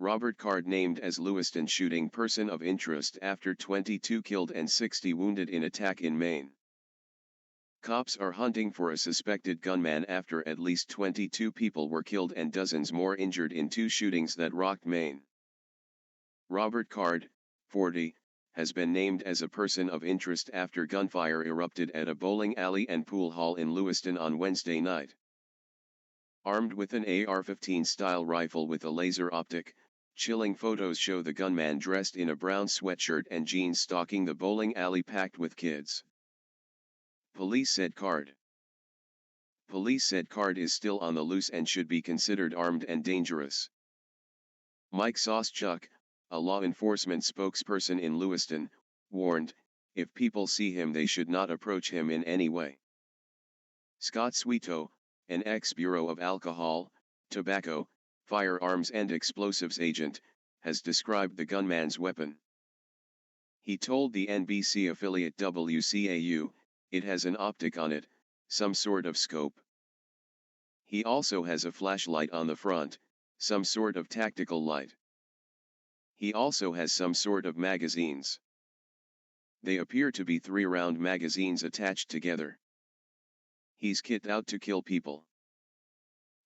Robert Card named as Lewiston shooting person of interest after 22 killed and 60 wounded in attack in Maine. Cops are hunting for a suspected gunman after at least 22 people were killed and dozens more injured in 2 shootings that rocked Maine. Robert Card, 40, has been named as a person of interest after gunfire erupted at a bowling alley and pool hall in Lewiston on Wednesday night. Armed with an AR-15 style rifle with a laser optic, chilling photos show the gunman dressed in a brown sweatshirt and jeans stalking the bowling alley packed with kids. Police said Card is still on the loose and should be considered armed and dangerous. Mike Soschuk, a law enforcement spokesperson in Lewiston, warned, if people see him they should not approach him in any way. Scott Sweeto, an ex-Bureau of Alcohol, Tobacco, Firearms and Explosives agent, has described the gunman's weapon. He told the NBC affiliate WCAU, it has an optic on it, some sort of scope. He also has a flashlight on the front, some sort of tactical light. He also has some sort of magazines. They appear to be 3-round magazines attached together. He's kitted out to kill people.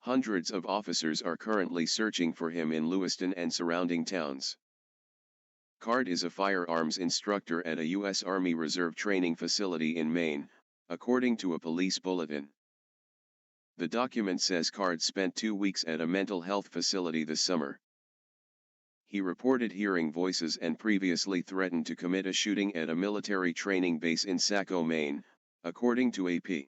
Hundreds of officers are currently searching for him in Lewiston and surrounding towns. Card is a firearms instructor at a U.S. Army Reserve training facility in Maine, according to a police bulletin. The document says Card spent 2 weeks at a mental health facility this summer. He reported hearing voices and previously threatened to commit a shooting at a military training base in Saco, Maine, according to AP.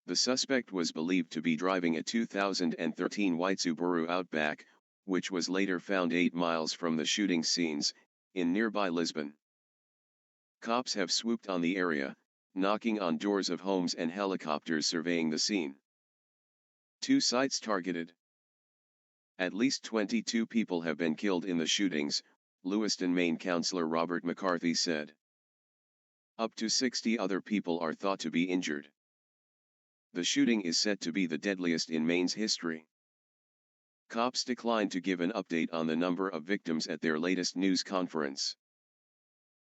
The suspect was believed to be driving a 2013 white Subaru Outback, which was later found 8 miles from the shooting scenes, in nearby Lisbon. Cops have swooped on the area, knocking on doors of homes and helicopters surveying the scene. 2 sites targeted. At least 22 people have been killed in the shootings, Lewiston, Maine Councillor Robert McCarthy said. Up to 60 other people are thought to be injured. The shooting is said to be the deadliest in Maine's history. Cops declined to give an update on the number of victims at their latest news conference.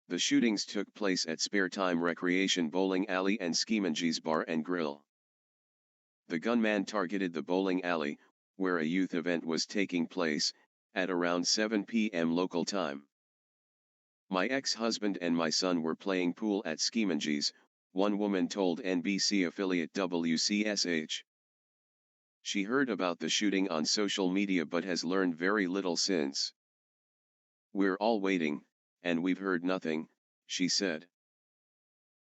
The shootings took place at Spare Time Recreation Bowling Alley and Schemengees Bar and Grill. The gunman targeted the bowling alley, where a youth event was taking place, at around 7 p.m. local time. My ex-husband and my son were playing pool at Schemengees, one woman told NBC affiliate WCSH. She heard about the shooting on social media but has learned very little since. We're all waiting, and we've heard nothing, she said.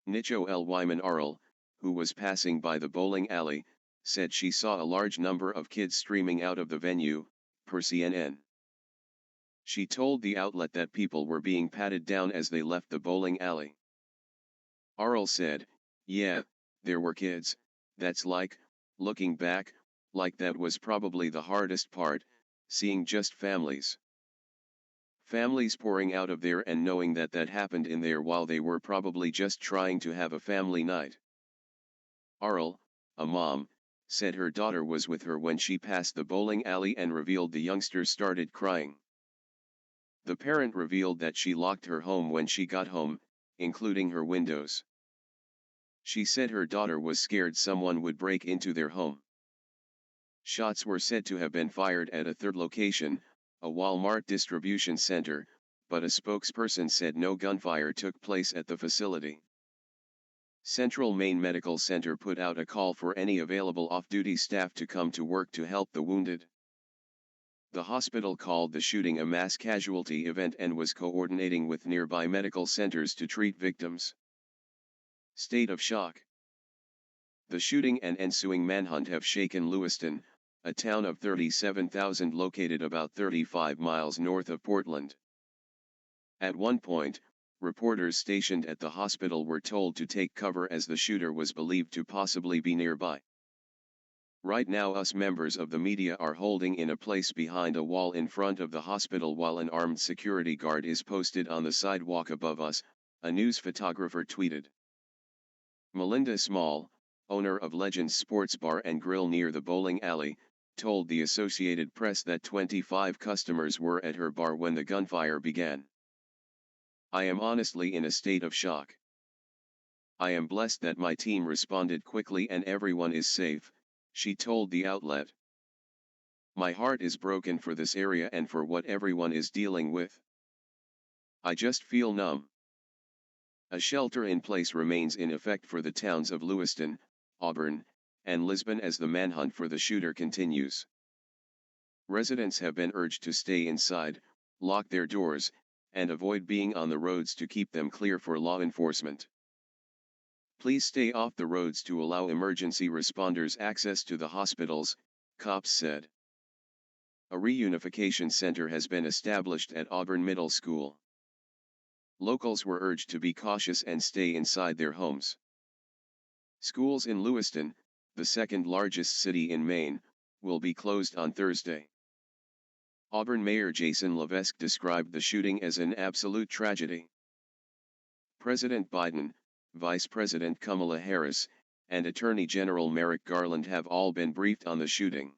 Nicho L. Wyman Arl, who was passing by the bowling alley, said she saw a large number of kids streaming out of the venue, per CNN. She told the outlet that people were being patted down as they left the bowling alley. Arl said, yeah, there were kids, that's looking back, that was probably the hardest part, seeing just families. Families pouring out of there and knowing that happened in there while they were probably just trying to have a family night. Arl, a mom, said her daughter was with her when she passed the bowling alley and revealed the youngster started crying. The parent revealed that she locked her home when she got home, including her windows. She said her daughter was scared someone would break into their home. Shots were said to have been fired at a third location, a Walmart distribution center, but a spokesperson said no gunfire took place at the facility. Central Maine Medical Center put out a call for any available off-duty staff to come to work to help the wounded. The hospital called the shooting a mass casualty event and was coordinating with nearby medical centers to treat victims. State of shock. The shooting and ensuing manhunt have shaken Lewiston, a town of 37,000 located about 35 miles north of Portland. At one point, reporters stationed at the hospital were told to take cover as the shooter was believed to possibly be nearby. Right now us members of the media are holding in a place behind a wall in front of the hospital while an armed security guard is posted on the sidewalk above us, a news photographer tweeted. Melinda Small, owner of Legends Sports Bar and Grill near the bowling alley, told the Associated Press that 25 customers were at her bar when the gunfire began. "I am honestly in a state of shock. I am blessed that my team responded quickly and everyone is safe," she told the outlet. "My heart is broken for this area and for what everyone is dealing with. I just feel numb." A shelter in place remains in effect for the towns of Lewiston, Auburn, and Lisbon as the manhunt for the shooter continues. Residents have been urged to stay inside, lock their doors, and avoid being on the roads to keep them clear for law enforcement. "Please stay off the roads to allow emergency responders access to the hospitals," cops said. A reunification center has been established at Auburn Middle School. Locals were urged to be cautious and stay inside their homes. Schools in Lewiston, the second largest city in Maine, will be closed on Thursday. Auburn Mayor Jason Levesque described the shooting as an absolute tragedy. President Biden, Vice President Kamala Harris, and Attorney General Merrick Garland have all been briefed on the shooting.